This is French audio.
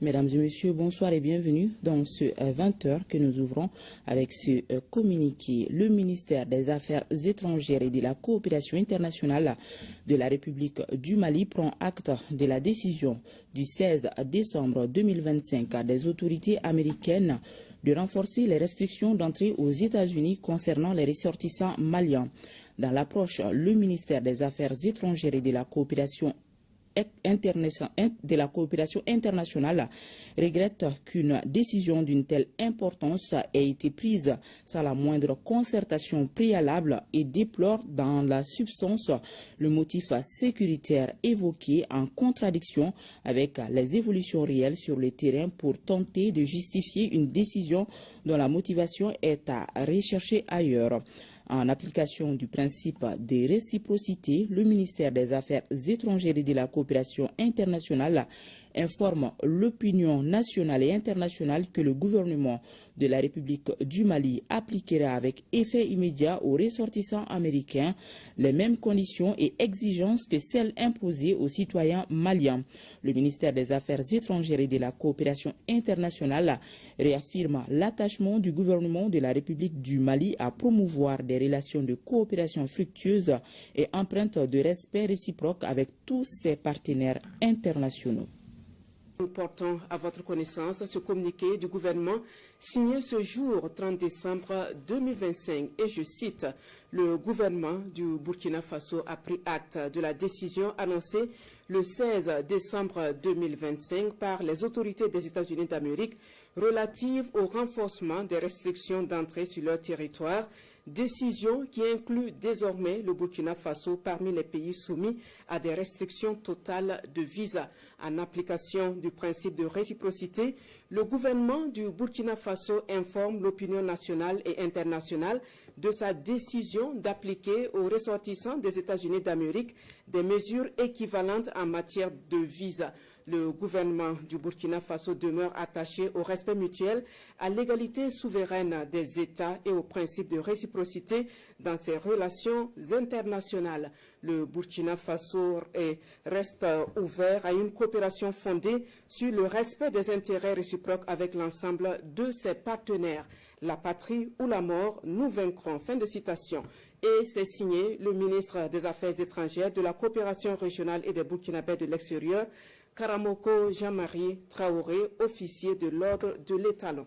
Mesdames et messieurs, bonsoir et bienvenue dans ce 20h que nous ouvrons avec ce communiqué. Le ministère des Affaires étrangères et de la coopération internationale de la République du Mali prend acte de la décision du 16 décembre 2025 des autorités américaines de renforcer les restrictions d'entrée aux États-Unis concernant les ressortissants maliens. Dans l'approche, le ministère des Affaires étrangères et de la coopération internationale regrette qu'une décision d'une telle importance ait été prise sans la moindre concertation préalable et déplore dans la substance le motif sécuritaire évoqué en contradiction avec les évolutions réelles sur le terrain pour tenter de justifier une décision dont la motivation est à rechercher ailleurs. En application du principe de réciprocité, le ministère des Affaires étrangères et de la coopération internationale informe l'opinion nationale et internationale que le gouvernement de la République du Mali appliquera avec effet immédiat aux ressortissants américains les mêmes conditions et exigences que celles imposées aux citoyens maliens. Le ministère des Affaires étrangères et de la coopération internationale réaffirme l'attachement du gouvernement de la République du Mali à promouvoir des relations de coopération fructueuses et empreintes de respect réciproque avec tous ses partenaires internationaux. Nous portons à votre connaissance ce communiqué du gouvernement signé ce jour 30 décembre 2025 et je cite, le gouvernement du Burkina Faso a pris acte de la décision annoncée le 16 décembre 2025 par les autorités des États-Unis d'Amérique relative au renforcement des restrictions d'entrée sur leur territoire, décision qui inclut désormais le Burkina Faso parmi les pays soumis à des restrictions totales de visa. En application du principe de réciprocité, le gouvernement du Burkina Faso informe l'opinion nationale et internationale de sa décision d'appliquer aux ressortissants des États-Unis d'Amérique des mesures équivalentes en matière de visa. Le gouvernement du Burkina Faso demeure attaché au respect mutuel, à l'égalité souveraine des États et au principe de réciprocité dans ses relations internationales. Le Burkina Faso reste ouvert à une coopération fondée sur le respect des intérêts réciproques avec l'ensemble de ses partenaires. La patrie ou la mort, nous vaincrons. Fin de citation. Et c'est signé le ministre des Affaires étrangères, de la coopération régionale et des Burkinabés de l'extérieur, Karamoko Jean-Marie Traoré, officier de l'ordre de l'étalon.